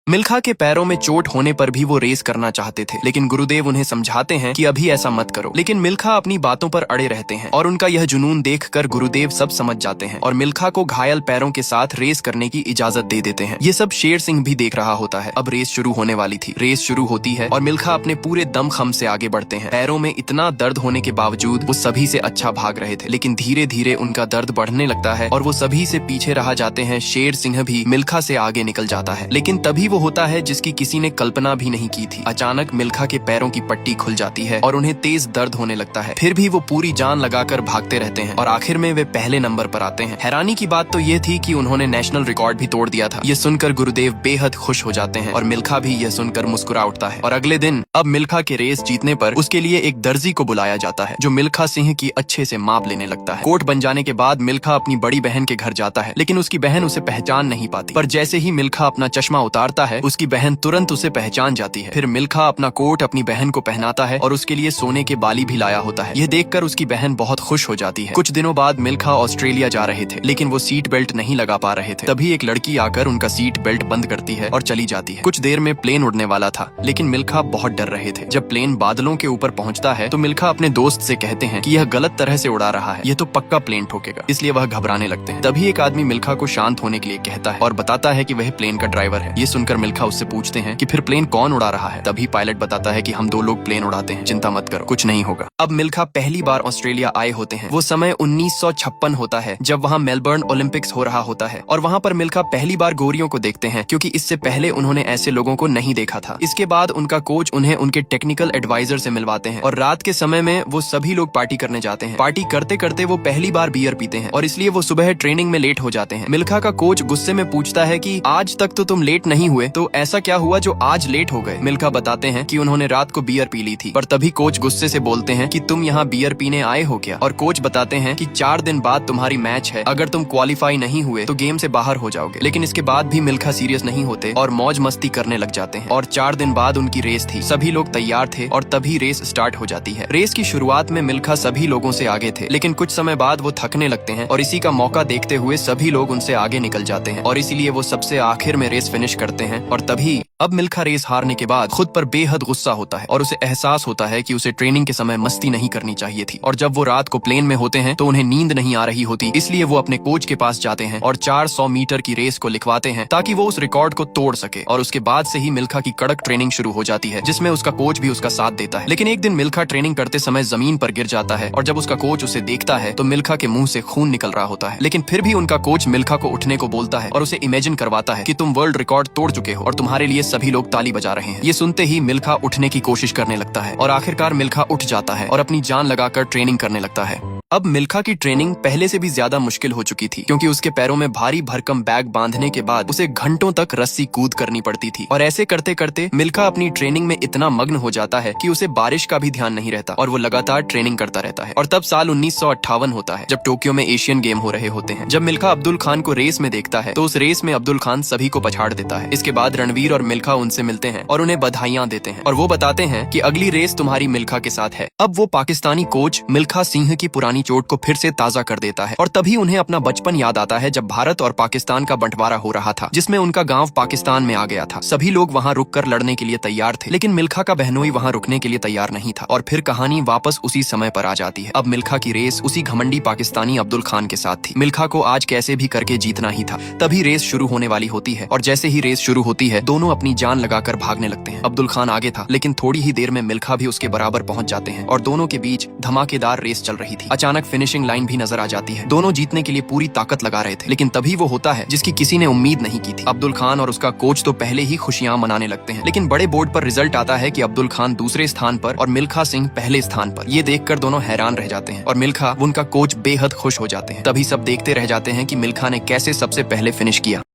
मिल्खा के पैरों में चोट होने पर भी वो रेस करना चाहते थे, लेकिन गुरुदेव उन्हें समझाते हैं कि अभी ऐसा मत करो। लेकिन मिल्खा अपनी बातों पर अड़े रहते हैं और उनका यह जुनून देखकर गुरुदेव सब समझ जाते हैं और मिल्खा को घायल पैरों के साथ रेस करने की इजाजत दे देते हैं। ये सब शेर सिंह भी देख रहा होता है। अब रेस शुरू होने वाली थी। रेस शुरू होती है और मिल्खा अपने पूरे दमखम से आगे बढ़ते हैं। पैरों में इतना दर्द होने के बावजूद वो सभी से अच्छा भाग रहे थे, लेकिन धीरे धीरे उनका दर्द बढ़ने लगता है और वो सभी से पीछे रह जाते हैं। शेर सिंह भी मिल्खा से आगे निकल जाता है, लेकिन तभी वो होता है जिसकी किसी ने कल्पना भी नहीं की थी। अचानक मिल्खा के पैरों की पट्टी खुल जाती है और उन्हें तेज दर्द होने लगता है। फिर भी वो पूरी जान लगाकर भागते रहते हैं और आखिर में वे पहले नंबर पर आते हैं। हैरानी की बात तो ये थी कि उन्होंने नेशनल रिकॉर्ड भी तोड़ दिया था। ये सुनकर गुरुदेव बेहद खुश हो जाते हैं और मिल्खा भी यह सुनकर मुस्कुरा उठता है। और अगले दिन अब मिल्खा के रेस जीतने पर उसके लिए एक दर्जी को बुलाया जाता है, जो मिल्खा सिंह की अच्छे से माप लेने लगता है। कोट बन जाने के बाद मिल्खा अपनी बड़ी बहन के घर जाता है, लेकिन उसकी बहन उसे पहचान नहीं पाती। पर जैसे ही मिल्खा अपना चश्मा उतारता है, उसकी बहन तुरंत उसे पहचान जाती है। फिर मिल्खा अपना कोट अपनी बहन को पहनाता है और उसके लिए सोने के बाली भी लाया होता है। यह देखकर उसकी बहन बहुत खुश हो जाती है। कुछ दिनों बाद मिल्खा ऑस्ट्रेलिया जा रहे थे, लेकिन वो सीट बेल्ट नहीं लगा पा रहे थे। तभी एक लड़की आकर उनका सीट बेल्ट बंद करती है और चली जाती है। कुछ देर में प्लेन उड़ने वाला था, लेकिन मिल्खा बहुत डर रहे थे। जब प्लेन बादलों के ऊपर पहुंचता है तो मिल्खा अपने दोस्त से कहते हैं कि यह गलत तरह से उड़ा रहा है, यह तो पक्का प्लेन ठोकेगा। इसलिए वह घबराने लगते हैं। तभी एक आदमी मिल्खा को शांत होने के लिए कहता है और बताता है कि वह प्लेन का ड्राइवर है। ये सुनकर मिल्खा उससे पूछते हैं कि फिर प्लेन कौन उड़ा रहा है। तभी पायलट बताता है कि हम दो लोग प्लेन उड़ाते हैं, चिंता मत करो, कुछ नहीं होगा। अब मिल्खा पहली बार ऑस्ट्रेलिया आए होते हैं। वो समय 1956 होता है, जब वहाँ मेलबर्न ओलंपिक्स हो रहा होता है और वहाँ पर मिल्खा पहली बार गोरियों को देखते हैं, क्योंकि इससे पहले उन्होंने ऐसे लोगों को नहीं देखा था। इसके बाद उनका कोच उन्हें उनके टेक्निकल एडवाइजर से मिलवाते हैं और रात के समय में वो सभी लोग पार्टी करने जाते हैं। पार्टी करते करते वो पहली बार बियर पीते हैं और इसलिए वो सुबह ट्रेनिंग में लेट हो जाते हैं। मिल्खा का कोच गुस्से में पूछता है कि आज तक तो तुम लेट नहीं हुए, तो ऐसा क्या हुआ जो आज लेट हो गए। मिल्खा बताते हैं कि उन्होंने रात को बियर पी ली थी। पर तभी कोच गुस्से से बोलते हैं कि तुम यहाँ बियर पीने आए हो क्या। और कोच बताते हैं कि 4 दिन बाद तुम्हारी मैच है, अगर तुम क्वालिफाई नहीं हुए तो गेम से बाहर हो जाओगे। लेकिन इसके बाद भी मिल्खा सीरियस नहीं होते और मौज मस्ती करने लग जाते हैं। और 4 दिन बाद उनकी रेस थी। सभी लोग तैयार थे और तभी रेस स्टार्ट हो जाती है। रेस की शुरुआत में मिल्खा सभी लोगों से आगे थे, लेकिन कुछ समय बाद वो थकने लगते हैं और इसी का मौका देखते हुए सभी लोग उनसे आगे निकल जाते हैं और इसीलिए वो सबसे आखिर में रेस फिनिश करते हैं। और तभी अब मिल्खा रेस हारने के बाद खुद पर बेहद गुस्सा होता है और उसे एहसास होता है कि उसे ट्रेनिंग के समय मस्ती नहीं करनी चाहिए थी। और जब वो रात को प्लेन में होते हैं तो उन्हें नींद नहीं आ रही होती, इसलिए वो अपने कोच के पास जाते हैं और 400 मीटर की रेस को लिखवाते हैं ताकि वो उस रिकॉर्ड को तोड़ सके। और उसके बाद से ही मिल्खा की कड़क ट्रेनिंग शुरू हो जाती है, जिसमें उसका कोच भी उसका साथ देता है। लेकिन एक दिन मिल्खा ट्रेनिंग करते समय जमीन पर गिर जाता है और जब उसका कोच उसे देखता है तो मिल्खा के मुंह से खून निकल रहा होता है। लेकिन फिर भी उनका कोच मिल्खा को उठने को बोलता है और उसे इमेजिन करवाता है कि तुम वर्ल्ड रिकॉर्ड तोड़ चुके हो और तुम्हारे लिए सभी लोग ताली बजा रहे हैं। ये सुनते ही मिल्खा उठने की कोशिश करने लगता है और आखिरकार मिल्खा उठ जाता है और अपनी जान लगाकर ट्रेनिंग करने लगता है। अब मिल्खा की ट्रेनिंग पहले से भी ज्यादा मुश्किल हो चुकी थी, क्योंकि उसके पैरों में भारी भरकम बैग बांधने के बाद उसे घंटों तक रस्सी कूद करनी पड़ती थी। और ऐसे करते करते मिल्खा अपनी ट्रेनिंग में इतना मग्न हो जाता है कि उसे बारिश का भी ध्यान नहीं रहता और वो लगातार ट्रेनिंग करता रहता है। और तब साल 1958 होता है, जब टोक्यो में एशियन गेम हो रहे होते हैं। जब मिल्खा अब्दुल खान को रेस में देखता है तो उस रेस में अब्दुल खान सभी को पछाड़ देता है। इसके बाद रणवीर और मिल्खा उनसे मिलते हैं और उन्हें बधाइयां देते हैं और वो बताते हैं कि अगली रेस तुम्हारी मिल्खा के साथ है। अब वो पाकिस्तानी कोच मिल्खा सिंह की पुरानी चोट को फिर से ताजा कर देता है और तभी उन्हें अपना बचपन याद आता है, जब भारत और पाकिस्तान का बंटवारा हो रहा था, जिसमें उनका गांव पाकिस्तान में आ गया था। सभी लोग वहां रुककर लड़ने के लिए तैयार थे, लेकिन मिल्खा का बहनोई वहां रुकने के लिए तैयार नहीं था। और फिर कहानी वापस उसी समय पर आ जाती है। अब मिल्खा की रेस उसी घमंडी पाकिस्तानी अब्दुल खान के साथ थी। मिल्खा को आज कैसे भी करके जीतना ही था। तभी रेस शुरू होने वाली होती है और जैसे ही रेस शुरू होती है दोनों अपनी जान लगाकर भागने लगते हैं। अब्दुल खान आगे था, लेकिन थोड़ी ही देर में मिल्खा भी उसके बराबर पहुंच जाते हैं और दोनों के बीच धमाकेदार रेस चल रही थी। अचानक फिनिशिंग लाइन भी नजर आ जाती है। दोनों जीतने के लिए पूरी ताकत लगा रहे थे, लेकिन तभी वो होता है जिसकी किसी ने उम्मीद नहीं की थी। अब्दुल खान और उसका कोच तो पहले ही खुशियां मनाने लगते हैं, लेकिन बड़े बोर्ड पर रिजल्ट आता है कि अब्दुल खान दूसरे स्थान पर और मिल्खा सिंह पहले स्थान पर। ये देखकर दोनों हैरान रह जाते हैं और मिल्खा उनका कोच बेहद खुश हो जाते हैं। तभी सब देखते रह जाते हैं कि मिल्खा ने कैसे सबसे पहले फिनिश किया।